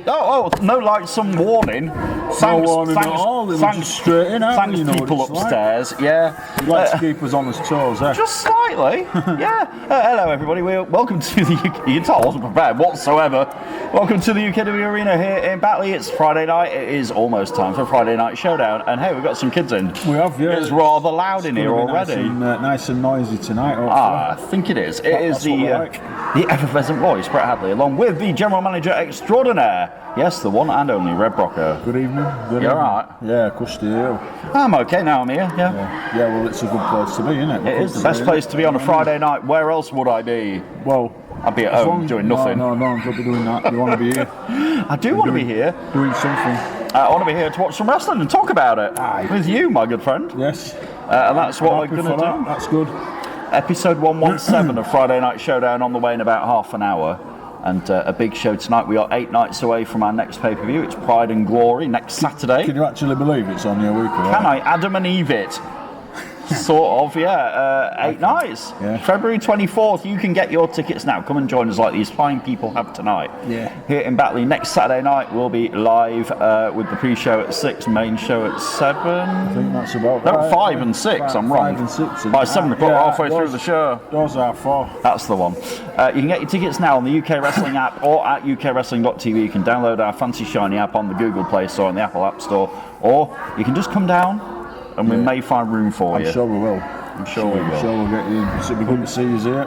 Oh, no, like some warning. Thanks, straight in, thanks you know people what it's upstairs. like. Yeah. You'd like to keep us on his toes, eh? Just slightly. Yeah. Hello, everybody. Welcome to the UK. You can tell I wasn't prepared whatsoever. Welcome to the UKW Arena here in Batley. It's Friday night. It is almost time for Friday Night Showdown. And hey, we've got some kids in. We have, yeah. It's rather loud in here already. Nice and noisy tonight. I think it is. It is the effervescent voice, Brett Hadley, along with the General Manager Extraordinaire. Yes, the one and only Red Brocco. Good evening. You alright? Yeah, cush to you. I'm okay now, I'm here, yeah. Yeah, well, it's a good place to be, isn't it? It is the best place to be on a Friday night. Where else would I be? Well, I'd be at home doing nothing. No, don't be doing that. You want to be here. I do want to be here. Doing something. I want to be here to watch some wrestling and talk about it. Aye. With you, my good friend. Yes. And that's what we're going to do. That's good. Episode 117 of Friday Night Showdown on the way in about half an hour. And a big show tonight. We are 8 nights away from our next pay-per-view. It's Pride and Glory next Saturday. Can you actually believe it's only a week away? Can I? Adam and Eve it. Sort of, yeah. 8 nights. Yeah. February 24th. You can get your tickets now. Come and join us like these fine people have tonight. Yeah. Here in Batley. Next Saturday night, we'll be live with the pre-show at 6, main show at 7. I think that's about No, right. 5 and 6. I'm wrong. 5 and 6. By 7 o'clock, halfway through the show. Those are 4. That's the one. You can get your tickets now on the UK Wrestling app or at ukwrestling.tv. You can download our fancy shiny app on the Google Play Store and the Apple App Store, or you can just come down and we may find room for you. I'm sure we will. I'm sure we will. I'm sure we'll get you in. It'll be good to see you here.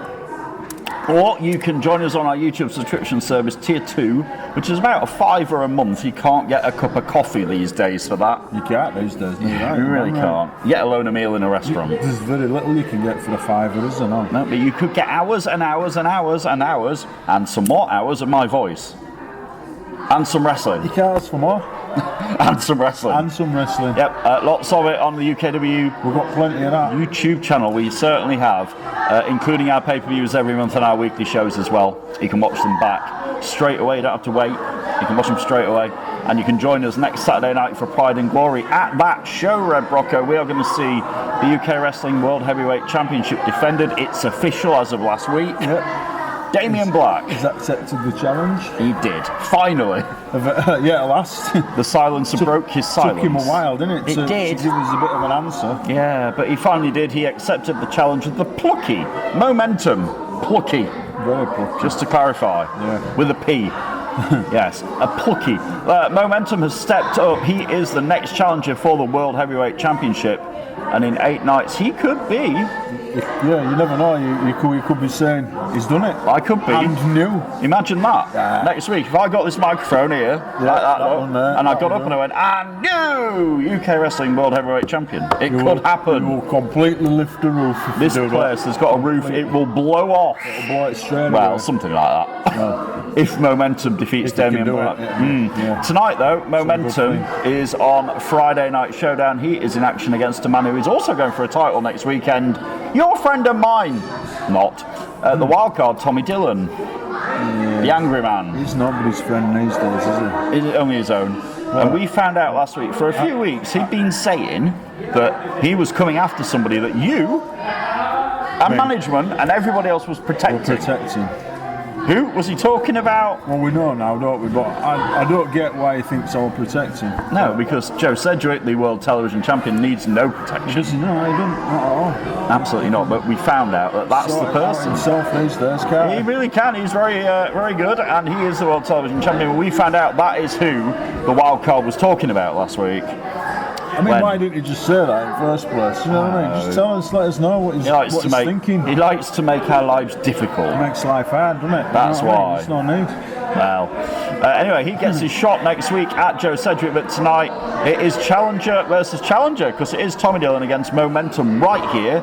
Or you can join us on our YouTube subscription service, Tier 2, which is about $5 a month. You can't get a cup of coffee these days for that. You can't these days, no, You really can't. Let alone a meal in a restaurant. There's very little you can get for a $5, isn't there? No, but you could get hours and hours and hours and hours, and some more hours of my voice. And some wrestling. You can't ask for more. And some wrestling. And some wrestling. Yep, lots of it on the UKW We've got plenty of that. YouTube channel. We certainly have, including our pay-per-views every month and our weekly shows as well. You can watch them back straight away. You don't have to wait. You can watch them straight away. And you can join us next Saturday night for Pride and Glory. At that show, Red Brocco, we are going to see the UK Wrestling World Heavyweight Championship defended. It's official as of last week. Yep. Damien Black. He's accepted the challenge. He did. Finally. Yeah, at last. The silencer broke his silence. Took him a while, didn't it? It did. To give us a bit of an answer. Yeah, but he finally did. He accepted the challenge of the plucky. Momentum. Plucky. Very plucky. Just to clarify. Yeah. With a P. Yes, a plucky. Momentum has stepped up. He is the next challenger for the World Heavyweight Championship. And in 8 nights, he could be. Yeah, you never know. You could be saying he's done it. I could be. And new. Imagine that. Yeah. Next week, if I got this microphone here, like that one there, and I got up and I went, and new UK Wrestling World Heavyweight Champion. It could happen. You will completely lift the roof. This place has got a roof. It will blow off. It'll blow it straight Well, away. something like that. No. If Momentum defeats Damien Black. Yeah. Tonight, though, Momentum is on Friday Night Showdown. He is in action against a man who is also going for a title next weekend. Your friend and mine. Not. The wildcard, Tommy Dillon. The Angry Man. He's nobody's friend these days, is he? He's only his own. And we found out last week, for a few weeks, he'd been saying that he was coming after somebody that you and management and everybody else was protecting. Who was he talking about? Well, we know now, don't we? But I don't get why he thinks I'll protect him. No, because Joe Sedgwick, the World Television Champion, needs no protection. No, he doesn't. Not at all. Absolutely not. But we found out that that's the person. Himself these days, can't he really can. He's very, very good, and he is the World Television Champion. But we found out that is who the wild card was talking about last week. I mean, why didn't you just say that in the first place? You know what I mean? Just tell us, let us know what he's thinking. He likes to make our lives difficult. It makes life hard, doesn't it? That's why. There's no need. Well, anyway, he gets his shot next week at Joe Sedgwick, but tonight it is Challenger versus Challenger, because it is Tommy Dillon against Momentum right here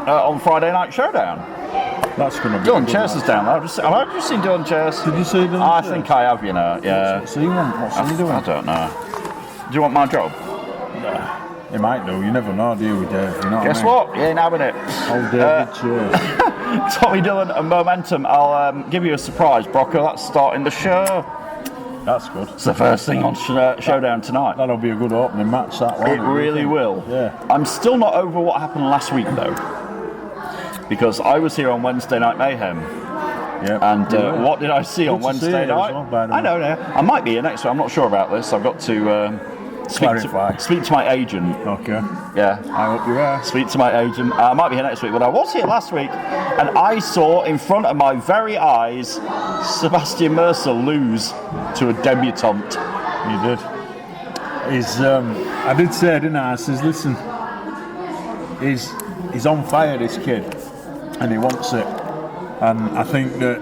on Friday Night Showdown. That's going to be Dylan Chase is down there. I've just seen Dylan Chase. Did you see Dylan I Chase? think I have, you know, yeah. What's he doing? I don't know. Do you want my job? He might do. You never know, do you, Dave? You know Guess what? You ain't having it. Oh, David Chase. Tommy Dillon and Momentum. I'll give you a surprise, Brocco. That's starting the show. That's good. It's the first thing on Showdown tonight. That'll be a good opening match, that one. It really will. Yeah. I'm still not over what happened last week, though. Because I was here on Wednesday Night Mayhem. And what did I see on Wednesday night? I know. I might be here next week. I'm not sure about this. I've got to speak to my agent. Okay. Yeah. I hope you are. Speak to my agent. I might be here next week, but I was here last week, and I saw in front of my very eyes Sebastian Mercer lose to a debutante. You did. I did say, didn't I? I says, listen, he's on fire, this kid, and he wants it. And I think that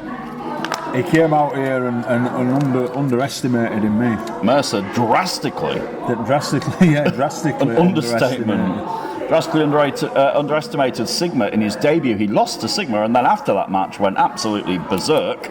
he came out here and underestimated in me. Mercer drastically. Drastically. An understatement. Drastically underestimated Sigma in his debut. He lost to Sigma, and then after that match went absolutely berserk.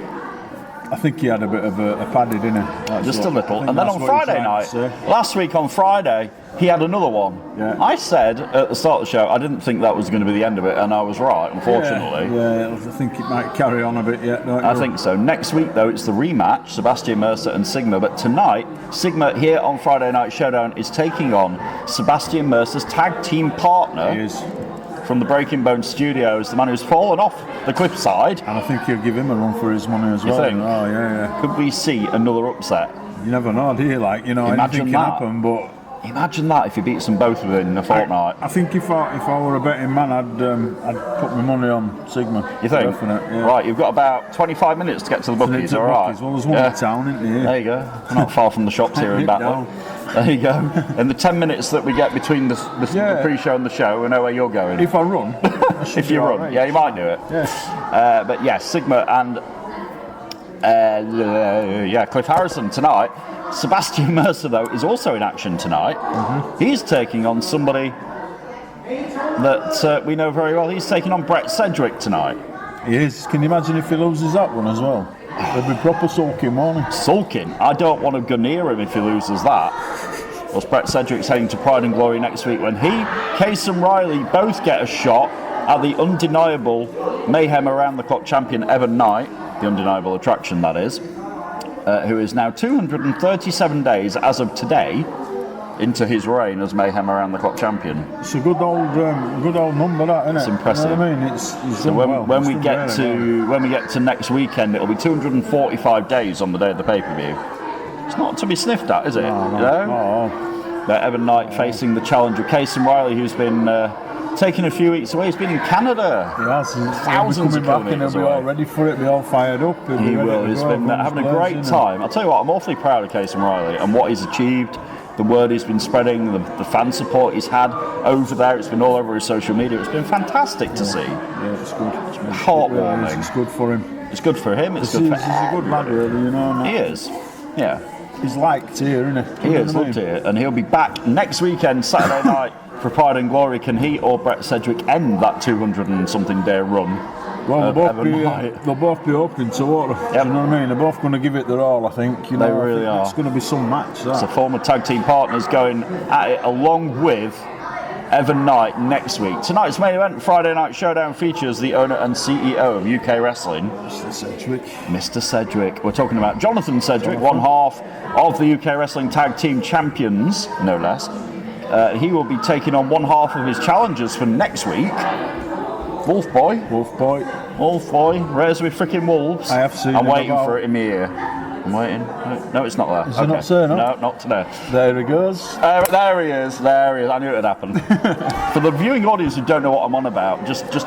I think he had a bit of a padded in him. Just a little. And then on Friday night, last week on Friday, he had another one. Yeah. I said at the start of the show, I didn't think that was going to be the end of it, and I was right, unfortunately. Yeah, I think it might carry on a bit yet. I think so. Next week, though, it's the rematch, Sebastian Mercer and Sigma. But tonight, Sigma here on Friday Night Showdown is taking on Sebastian Mercer's tag team partner. He is. From the Breaking Bones Studios, the man who's fallen off the cliffside. And I think he'll give him a run for his money as well. You think? Oh, yeah. Could we see another upset? You never know, do you? Anything can happen, but... Imagine that if he beats them both within a fortnight. I think if I were a betting man, I'd put my money on Sigma. You think? Definite, yeah. Right, you've got about 25 minutes to get to the bookies, all right? Well, there's one in town, isn't there? There you go. Not far from the shops here in Batley. There you go. In the 10 minutes that we get between the pre-show and the show, we know where you're going. If I run. If you run. Right. Yeah, you might do it. Yeah. But yeah, Sigma and Cliff Harrison tonight. Sebastian Mercer, though, is also in action tonight. Mm-hmm. He's taking on somebody that we know very well. He's taking on Brett Sedgwick tonight. He is. Can you imagine if he loses that one as well? There'll be proper sulking, won't he? Sulking? I don't want to go near him if he loses that. Well, Brett Sedgwick's heading to Pride and Glory next week when he, Case and Riley both get a shot at the undeniable Mayhem Around the Clock champion Evan Knight, the undeniable attraction that is, who is now 237 days as of today into his reign as Mayhem Around the Clock champion. It's a good old number, that, isn't it? It's impressive. You know what I mean? It's so when we get to next weekend, it'll be 245 days on the day of the pay-per-view. It's not to be sniffed at, is it? Evan Knight facing the challenger Case and Riley, who's been taking a few weeks away. He's been in Canada. He has. Thousands of kilometres away. He'll be all ready for it, be all fired up. He will. He's been having a great time. I'll tell you what, I'm awfully proud of Case and Riley and what he's achieved. The word he's been spreading, the fan support he's had over there, it's been all over his social media. It's been fantastic to see. Yeah, it's good. It's been heartwarming. It's good for him. It's good for him. It's good for He's a good lad, really, you know. He is. Yeah. He's liked here, isn't he? He is loved here, and he'll be back next weekend, Saturday night, for Pride and Glory. Can he or Brett Sedgwick end that 200 and something day run? Well, they'll both be open to water. Yep. You know what I mean? They're both going to give it their all, I think. They really are. It's going to be some match, that. So former tag team partners going at it along with Evan Knight next week. Tonight's main event, Friday Night Showdown, features the owner and CEO of UK Wrestling, Mr. Sedgwick. We're talking about Jonathan Sedgwick, one half of the UK Wrestling Tag Team Champions, no less. He will be taking on one half of his challengers for next week. Wolf Boy, raised with freaking wolves. I have seen. I'm waiting for it in my ear. I'm waiting. No, it's not there. Is it not there? No, not today. There he goes. There he is. I knew it would happen. For the viewing audience who don't know what I'm on about, just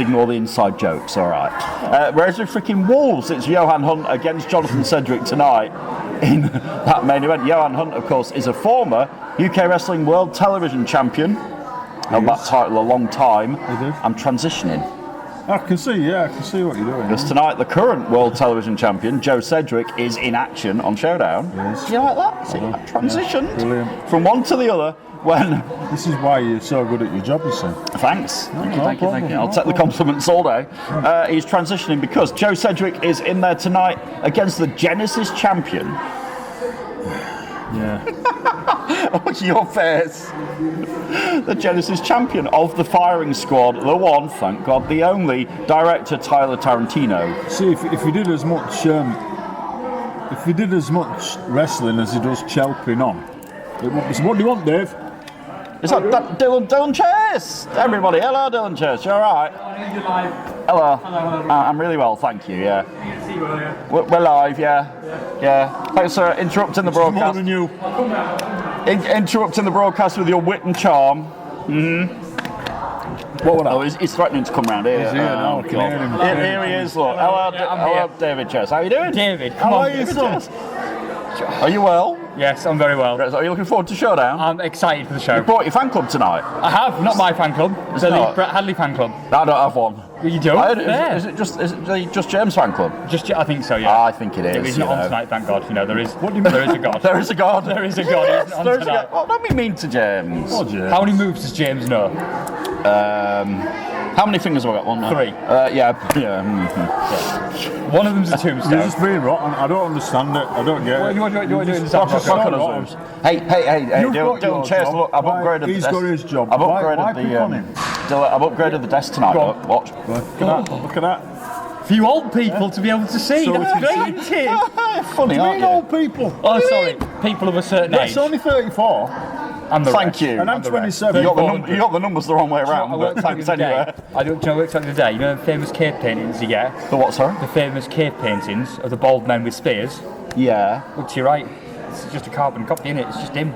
ignore the inside jokes. All right. Raised with freaking wolves. It's Johan Hunt against Jonathan Sedgwick tonight in that main event. Johan Hunt, of course, is a former UK Wrestling World Television Champion. Held that title a long time. I'm transitioning. I can see what you're doing. Because tonight, the current World Television Champion, Joe Sedgwick, is in action on Showdown. Yes. You like that? See that transition? Yeah, brilliant. From one to the other. When this is why you're so good at your job, you see. Thanks. Thank you. I'll take the compliments all day. He's transitioning because Joe Sedgwick is in there tonight against the Genesis champion. Yeah. What's your face? The Genesis champion of the firing squad, the one, thank God, the only, director Tyler Tarantino. See, if he did as much wrestling as he does chelping on, it would be. What do you want, Dave? Is that Dylan Chase? Everybody, hello Dylan Chase, you alright? Hello. I'm really well, thank you. Yeah. We're live. Yeah. Thanks for interrupting the broadcast. More than you. Interrupting the broadcast with your wit and charm. What was that? Oh, he's threatening to come round here. He's here now, I can hear him. Here he is, look. Hello, David Chess. How are you doing? David, How are you, son? Are you well? Yes, I'm very well. Are you looking forward to Showdown? I'm excited for the show. You brought your fan club tonight. I have, not my fan club. The not? Brett Hadley fan club. I don't have one. You don't? Is it just James' fan club? I think so, yeah. I think it is. He's not on tonight, thank God. You know, there is. What do you mean? There is a God. There is a God. There is a God. He's not on There is a tonight. God. Well, don't be mean to James. Oh, James. How many moves does James know? How many fingers have I got? One. 3. One of them's a You're tombstone. just being rotten. I don't understand it. I don't get it. You want to do it in the Fuck sound? on us. Hey, You've got your Dylan Chase, job. look, I've Why- upgraded the he's desk. got his job. I've Why upgraded pick on him? Dylan, I've upgraded the desk tonight. Go on. Look, watch. Look at that. Look at that. For you old people to be able to see. So That's we can great, isn't it? Funny, You aren't mean you? old people? Oh, sorry. People of a certain age. It's only 34. I'm the Thank rest. you. And I'm the rest. 27. You got the numbers the wrong way I around, but worked out thanks the other anyway. day. I don't know. I worked out the other day. You know the famous cave paintings you get. The what, sorry? The famous cave paintings of the bald men with spears. Yeah. Look to your right. It's just a carbon copy, innit? It's just him.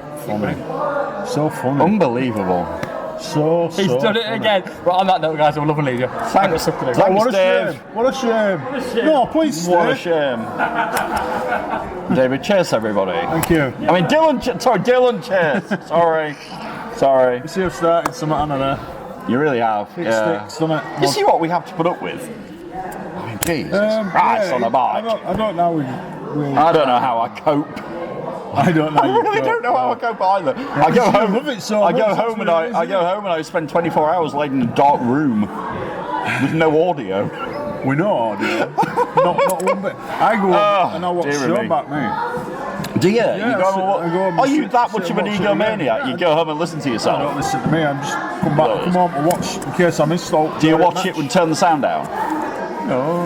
So funny. Unbelievable. So He's done it funny. again. Well, on that note, guys, I'm loving leaving you. Thanks. Oh, Thanks, what a Dave. shame. What a shame. No, please stay. What a shame. David Chase, everybody. Thank you. I mean, Dylan Chase. Sorry. You see, I've started something on there. You really have. It Yeah. sticks, doesn't it? You see what we have to put up with? I mean, Jesus Christ on a bike. I don't know. I don't know how I cope. I don't know. I really don't know how I cope either. I go you home. love it so I go much, home that's and what it is, I go home and I spend 24 hours laid in a dark room with no audio. We know audio. not one bit. I go and I watch dear me. Showdown, mate. Do you? Yeah, you I go sit- and I go and are you sit- that sit much and of an watch it egomaniac? again. You go home and listen to Don't yourself. listen to me. I'm just come back. Look. Come home and watch in case I missed out. Do you watch it and turn the sound down? No.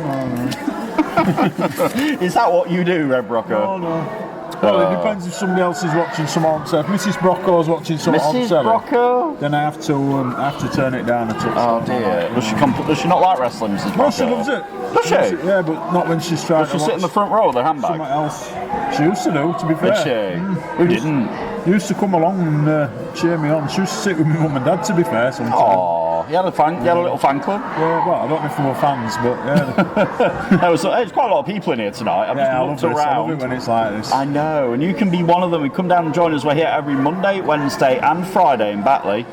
Is that what you do, Red Brocco? No. Well, it depends if somebody else is watching some on set. If Mrs. Brocco's watching some on Mrs. set, Brocco? then I have to turn it down a touch. Oh dear. Does she not like wrestling, Mrs. No, Brocco? she loves it. Does she? loves it, yeah, but not when she's trying Does she to sit in the watch front row with her something handbag? else. She used to do, to be fair. Did she? Who didn't? Used to come along and cheer me on. She used to sit with my mum and dad, to be fair, sometimes. Oh, you had a little fan club. Yeah, well, I don't know if they were fans, but yeah. There's quite a lot of people in here tonight. I've Yeah, I just love looked this. I love around. it when it's like this. I know, and you can be one of them. Come down and join us. We're here every Monday, Wednesday, and Friday in Batley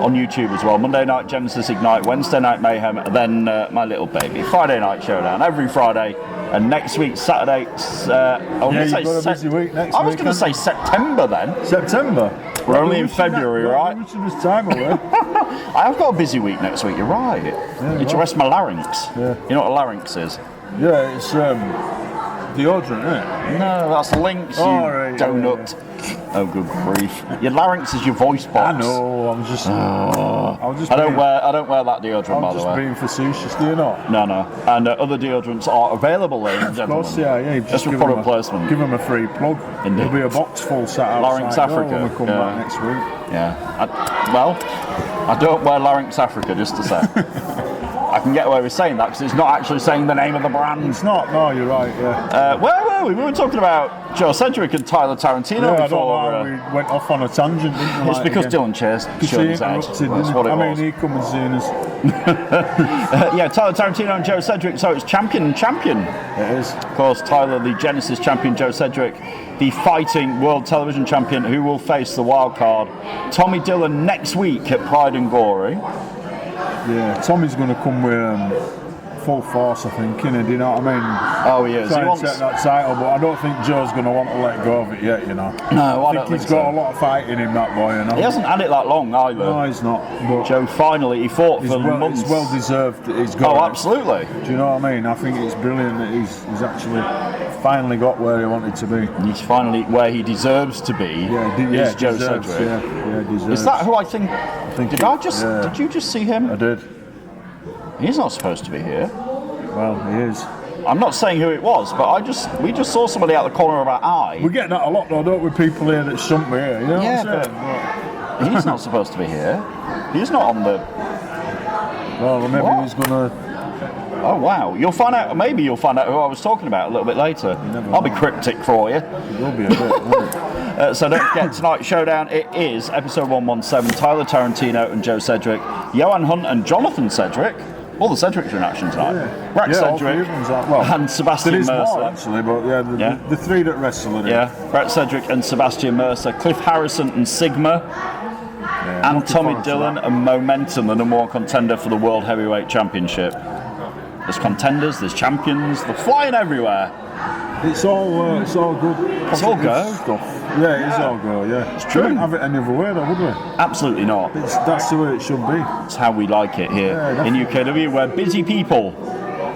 on YouTube as well. Monday night Genesis Ignite, Wednesday night Mayhem, and then My Little Baby. Friday night Showdown every Friday, and next week Saturday. You've got a busy week next I was going to weekend. say September then. September. We're only in February, right? Which is time away. I have got a busy week next week. You're right. Need to rest my larynx. Yeah. You know what a larynx is? Yeah, it's deodorant, isn't it? No, that's Lynx, you Oh, right, yeah, donut. Oh, good grief. Your larynx is your voice box. I know. I'm just. I don't wear that deodorant, by I'm the just way. being facetious. Do you not? No. And other deodorants are available, ladies and Of gentlemen. course, yeah. You've Just for give product them placement. Give them a free plug. Indeed. There'll be a box full sat outside Larynx door Africa, when we come yeah. back next week. Yeah. I don't wear Larynx Africa, just to say. I can get away with saying that because it's not actually saying the name of the brand. It's not. No, you're right. Yeah. Where were we? We were talking about Joe Sedgwick and Tyler Tarantino Yeah, I don't before. know how we went off on a tangent, didn't we? It's because again? Dylan Chase He showed his head. interrupted, That's didn't what he? it I was. mean, he come and seen us. Yeah, Tyler Tarantino and Joe Sedgwick. So it's champion. It is. Of course, Tyler, the Genesis champion, Joe Sedgwick, the fighting world television champion, who will face the wild card, Tommy Dillon, next week at Pride and Glory. Yeah, Tommy's going to come with full force, I think, innit? Do you know what I mean? Oh, he is. Try He and wants. take that title, but I don't think Joe's going to want to let go of it yet, you know. No, I I don't think he's think got so. a lot of fight in him, that boy, you know. He hasn't had it that long either. No, he's not. But Joe finally, he fought for months. it's well deserved that he's got Oh, it. absolutely. Do you know what I mean? I think it's brilliant that he's actually finally got where he wanted to be. He's finally where he deserves to be. Is Joe deserves, Sedgwick. Yeah, deserves. Is that who I think? think Did it- I just? yeah. Did you just see him? I did. He's not supposed to be here. Well, he is. I'm not saying who it was, but we just saw somebody out the corner of our eye. We get that a lot though, don't we? People here that shouldn't be here. You know Yeah, what I'm saying? He's not supposed to be here. He's not on the. Well, maybe What? he's gonna Oh wow! You'll find out. Maybe you'll find out who I was talking about a little bit later. I'll be cryptic for you. It will be a bit, won't it? So don't forget tonight's Showdown. It is episode 117. Tyler Tarantino and Joe Sedgwick, Johan Hunt and Jonathan Sedgwick. All the Sedgwicks are in action tonight. Yeah. Brett all Sedgwick three of them's out. Well, and Sebastian there is Mercer. more, actually, but the three that wrestle in it. Yeah, Brett Sedgwick and Sebastian Mercer, Cliff Harrison and Sigma, Yeah, and looking Tommy forward to Dillon that. and Momentum, the number one contender for the World Heavyweight Championship. There's contenders, there's champions, they're flying everywhere. It's all good. It's all go. Stuff. Yeah, it is all go. Yeah, It's true. We wouldn't have it any other way, though, would we? Absolutely not. That's the way it should be. It's how we like it here Yeah, in UKW. We're busy people.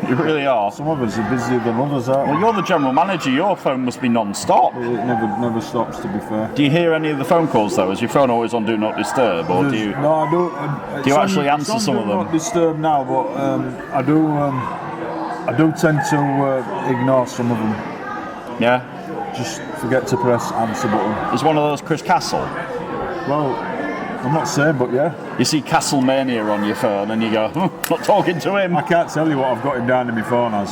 You really are. Some of us are busier than others, aren't Well, we? you're the general manager. Your phone must be non-stop. It never stops, to be fair. Do you hear any of the phone calls though? Is your phone always on Do Not Disturb, or do you? No, I don't. Do you actually answer some of them? Not disturb now, but I do. I do tend to ignore some of them. Yeah. Just forget to press answer button. Is one of those Chris Castle? Well, I'm not saying, but yeah. You see Castlemania on your phone, and you go, not talking to him. I can't tell you what I've got him down in my phone as.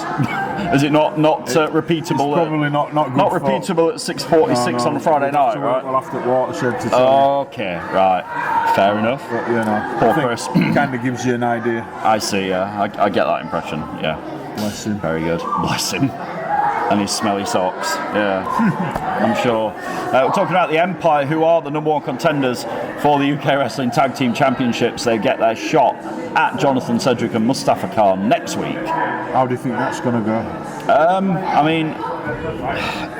Is it not repeatable? It's probably not good. Not repeatable at 6:46 on a Friday night, right? We'll have to watershed to tell Okay, right. Fair enough. you. But, you know, Poor I think Chris. it kind of gives you an idea. I see. Yeah, I get that impression. Yeah. Bless him. Very good. Bless him. And his smelly socks. Yeah, I'm sure. We're talking about the Empire, who are the number one contenders for the UK Wrestling Tag Team Championships. They get their shot at Jonathan Sedgwick and Mustafa Khan next week. How do you think that's going to go? I mean,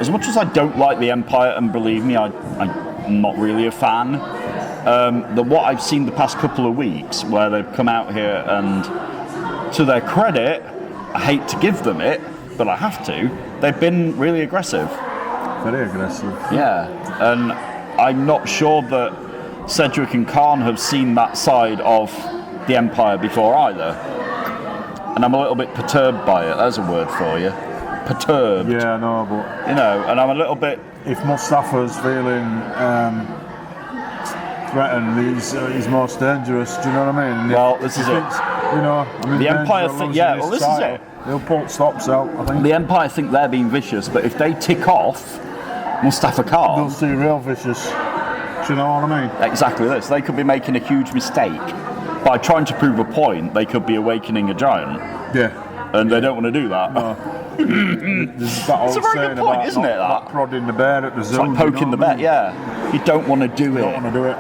as much as I don't like the Empire, and believe me, I'm not really a fan, what I've seen the past couple of weeks, where they've come out here and, to their credit, I hate to give them it, but I have to, they've been really aggressive. Very aggressive. Yeah, and I'm not sure that Sedgwick and Khan have seen that side of the Empire before either. And I'm a little bit perturbed by it. There's a word for you. Perturbed. Yeah, I know, but You know, and I'm a little bit... if Mustafa's feeling threatened, he's most dangerous. Do you know what I mean? And Well, if this he is it. thinks, you know, I'm in The danger Empire of think- losing yeah, well, this is title, it. He'll pull stops out, I think. The Empire think they're being vicious, but if they tick off Mustafa They'll Khan, see real vicious. Do you know what I mean? exactly this, they could be making a huge mistake. By trying to prove a point, they could be awakening a giant. Yeah. And they don't want to do that. There's that old a very saying good point, about isn't it, that? not prodding the bear at the zoo. It's like poking the bear, yeah. You don't want to do You it. don't want to do it.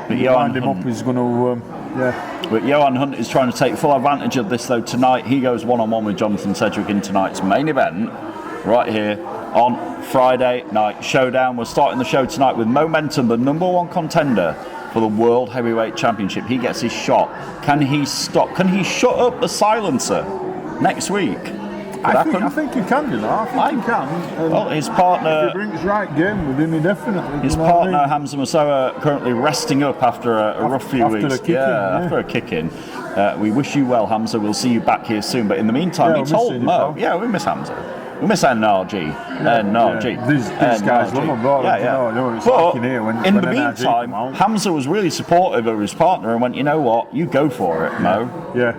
But You Johan wind him Hunt- up, he's going to, But Johan Hunt is trying to take full advantage of this though tonight. He goes one-on-one with Jonathan Sedgwick in tonight's main event, right here on Friday Night Showdown. We're starting the show tonight with Momentum, the number one contender for the World Heavyweight Championship. He gets his shot. Can he stop? Can he shut up the silencer next week? Could happen. I think he can do that. I think he can. And Well, his if partner... he brings right game with him, he definitely. His you know what I partner mean? Hamza Masoa currently resting up after a rough few after weeks. a kick-in, yeah. After a kick-in. We wish you well, Hamza. We'll see you back here soon. But in the meantime, Yeah, he we're told missing you, Mo. pal. Yeah, we miss Hamza. We miss NRG. NRG. Yeah. These guys love him, bro. Yeah, You yeah. know, it's But like in here when in the NRG meantime, come out. Hamza was really supportive of his partner and went, you know what, you go for it, Mo. Yeah.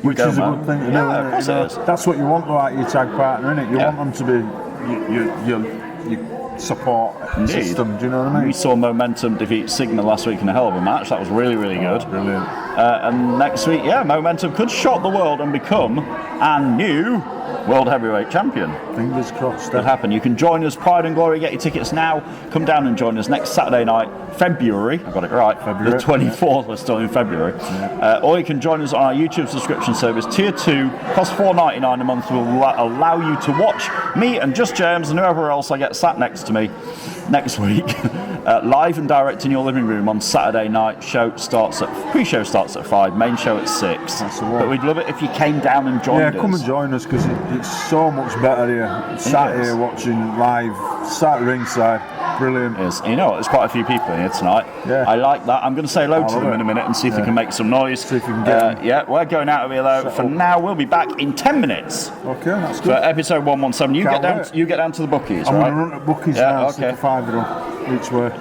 Which go, is a man. good thing to do, Yeah, isn't of course You know, it is. That's what you want, like your tag partner, innit? You Yeah. want them to be your support Indeed. system. Do you know what I mean? We saw Momentum defeat Sigma last week in a hell of a match. That was really, really good. Brilliant. And next week, yeah, Momentum could shock the world and become a new World Heavyweight Champion. Fingers crossed. Could happen. You can join us, Pride and Glory. Get your tickets now. Come down and join us next Saturday night, February. I got it right. February, The 24th. We're still in February. Or you can join us on our YouTube subscription service. Tier 2 costs $4.99 a month. Will allow you to watch me and Just James and whoever else I get sat next to me next week live and direct in your living room on Saturday night. Pre-show starts at 5. Main show at 6. That's the one. But we'd love it if you came down and joined us. Yeah, come and join us because it's so much better here. Sat is. here watching live, sat ringside, brilliant. Is. You know, there's quite a few people in here tonight. Yeah. I like that. I'm going to say hello to love them it. in a minute and see if they Yeah. can make some noise. See if we can get them. Yeah, we're going out of here though. Set For up. now, we'll be back in 10 minutes Okay, that's for good. episode 117. You Can't get down. wait. You get down to the bookies, I'm right? going to run at bookies Yeah, now, okay. stick a £5 each way.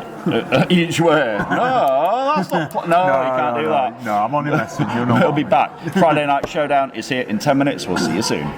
Each way. Oh, that's not. No, you can't do that. No, I'm only messing. You know. It'll be back. Friday Night Showdown is here in 10 minutes. We'll see you soon.